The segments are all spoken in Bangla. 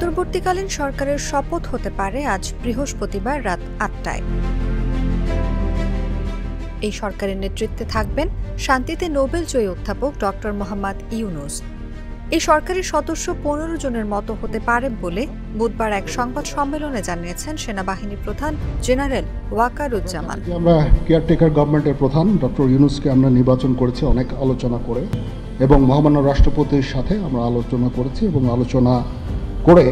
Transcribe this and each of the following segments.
অন্তর্বর্তীকালীন সরকারের শপথ হতে পারে আজ বৃহস্পতিবার রাত ৮টায়। এই সরকারের নেতৃত্বে থাকবেন শান্তিতে নোবেলজয়ী অধ্যাপক ডক্টর মোহাম্মদ ইউনূস। এই সরকারের সদস্য ১৫ জনের মতো হতে পারে বলে বুধবার এক সংবাদ সম্মেলনে জানিয়েছেন সেনাবাহিনী প্রধান জেনারেল ওয়াকারুজ্জামান। আমরা কেয়ারটেকার গভর্নমেন্টের প্রধান ডক্টর ইউনূসকে আমরা নির্বাচন করেছি অনেক আলোচনা করে, এবং মহামান্য রাষ্ট্রপতির সাথে আমরা আলোচনা করেছি এবং আলোচনা করে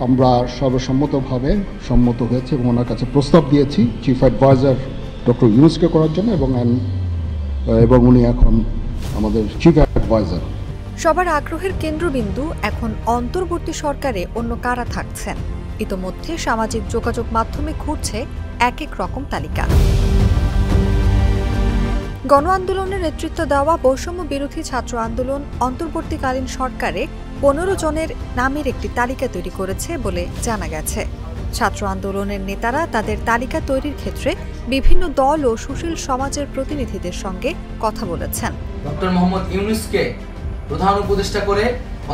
আমরা সর্বসম্মতভাবে সম্মত হয়েছি এবং ওনার কাছে প্রস্তাব দিয়েছি চিফ অ্যাডভাইজার ডক্টর ইউনূসকে করার জন্য, এবং উনি এখন আমাদের চিফ অ্যাডভাইজার। সবার আগ্রহের কেন্দ্রবিন্দু এখন অন্তর্বর্তী সরকারে অন্য কারা থাকছেন। ইতোমধ্যে সামাজিক যোগাযোগ মাধ্যমে ঘুরছে এক এক রকম তালিকা। গণ আন্দোলনের নেতৃত্ব দেওয়া বৈষম্য বিরোধী ছাত্র আন্দোলন অন্তর্বর্তীকালীন সরকারে ১৫ জনের নামের একটি তালিকা তৈরি করেছে বলে জানা গেছে। ছাত্র আন্দোলনের নেতারা তাদের তালিকা তৈরির ক্ষেত্রে বিভিন্ন দল ও সুশীল সমাজের প্রতিনিধিদের সঙ্গে কথা বলেছেন। ডক্টর মোহাম্মদ ইউনূসকে প্রধান উপদেষ্টা করে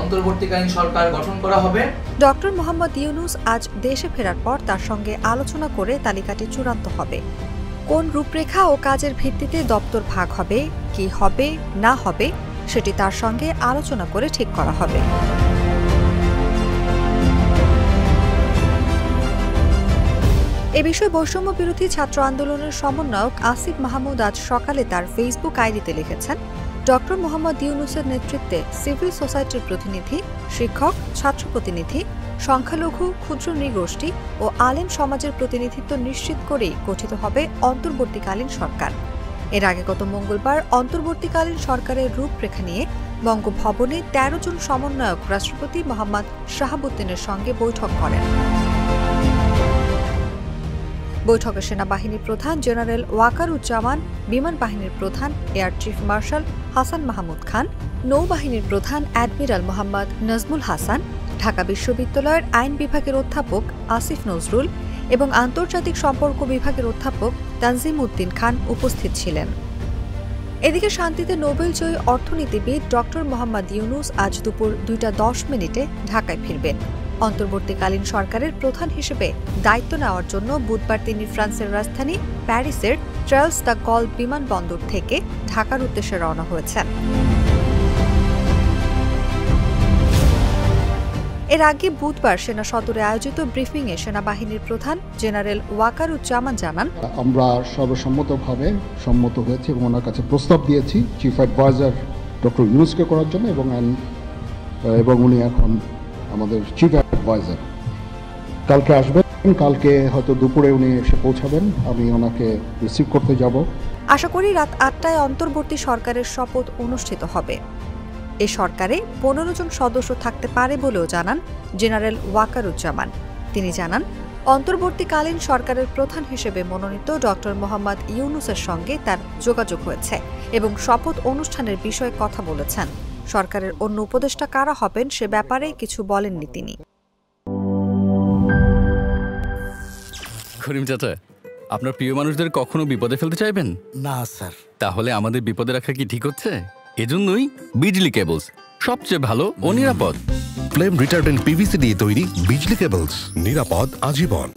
অন্তর্বর্তীকালীন সরকার গঠন করা হবে। ডক্টর মোহাম্মদ ইউনূস আজ দেশে ফেরার পর তার সঙ্গে আলোচনা করে তালিকাটি চূড়ান্ত হবে। কোন রূপরেখা ও কাজের ভিত্তিতে দপ্তর ভাগ হবে, কি হবে না হবে, সেটি তার সঙ্গে আলোচনা করে ঠিক করা হবে। এ বিষয়ে বৈষম্য বিরোধী ছাত্র আন্দোলনের সমন্বয়ক আসিফ মাহমুদ আজ সকালে তার ফেসবুক আইডিতে লিখেছেন, ডক্টর মোহাম্মদ ইউনূসের নেতৃত্বে সিভিল সোসাইটির প্রতিনিধি, শিক্ষক, ছাত্র প্রতিনিধি, সংখ্যালঘু, ক্ষুদ্র নৃগোষ্ঠী ও আলেম সমাজের প্রতিনিধিত্ব নিশ্চিত করেই গঠিত হবে অন্তর্বর্তীকালীন সরকার। এর আগে গত মঙ্গলবার অন্তর্বর্তীকালীন সরকারের রূপরেখা নিয়ে বঙ্গভবনে ১৩ জন সমন্বয়ক রাষ্ট্রপতি মোহাম্মদ শাহাবুদ্দিনের সঙ্গে বৈঠক করেন। বৈঠকে সেনাবাহিনীর প্রধান জেনারেল ওয়াকারুজ্জামান, বিমান বাহিনীর প্রধান air chief marshal Hasan Mahmud Khan, নৌবাহিনীর প্রধান অ্যাডমিরাল মোহাম্মদ নজমুল হাসান, ঢাকা বিশ্ববিদ্যালয়ের আইন বিভাগের অধ্যাপক আসিফ নজরুল এবং আন্তর্জাতিক সম্পর্ক বিভাগের অধ্যাপক তানজিম উদ্দিন খান উপস্থিত ছিলেন। এদিকে শান্তিতে নোবেলজয়ী অর্থনীতিবিদ ডক্টর মোহাম্মদ ইউনূস আজ দুপুর ২টা ১০ ঢাকায় ফিরবেন। অন্তর্বর্তীকালীন সরকারের প্রধান হিসেবে দায়িত্ব নেওয়ার জন্য বুধবার তিনি ফ্রান্সের রাজধানী প্যারিসের চার্লস দ্য গল বিমানবন্দর থেকে ঢাকার উদ্দেশ্যে রওনা হয়েছেন। এর আগে বুধবার সেনা সদরে আয়োজিত ব্রিফিংয়ে সেনাবাহিনীর প্রধান জেনারেল ওয়াকারুজ্জামান জানান, আমরা সর্বসম্মতভাবে সম্মত হয়েছি এবং ওনার কাছে প্রস্তাব দিয়েছি চিফ অ্যাডভাইজার ডক্টর ইউনূসকে করার জন্য, এবং উনি এখন আমাদের চিফ অ্যাডভাইজার। কালকে আসবেন, কালকে হয়তো দুপুরে উনি এসে পৌঁছাবেন, আমি ওনাকে রিসিভ করতে যাব। আশা করি রাত ৮টায় অন্তর্বর্তী সরকারের শপথ অনুষ্ঠিত হবে। এ সরকারে ১৫ জন সদস্য থাকতে পারে বলেও জানান জেনারেল ওয়াকারুজ্জামান। তিনি জানান, অন্তর্বর্তীকালীন সরকারের প্রধান হিসেবে মনোনীত ডক্টর মোহাম্মদ ইউনূসের সঙ্গে তার যোগাযোগ হয়েছে এবং শপথ অনুষ্ঠানের বিষয়ে কথা বলেছেন। সরকারের অন্য উপদেষ্টা কারা হবেন সে ব্যাপারে কিছু বলেননি তিনি। করিম চাচা, আপনার প্রিয় মানুষদের কখনো বিপদে ফেলতে চাইবেন না স্যার। তাহলে আমাদের বিপদে রাখা কি ঠিক হচ্ছে? এজন্যই বিজলি কেবলস সবচেয়ে ভালো ও নিরাপদ। ফ্লেম রিটার্ডেন্ট পিভিসি দিয়ে তৈরি বিজলি কেবলস, নিরাপদ আজীবন।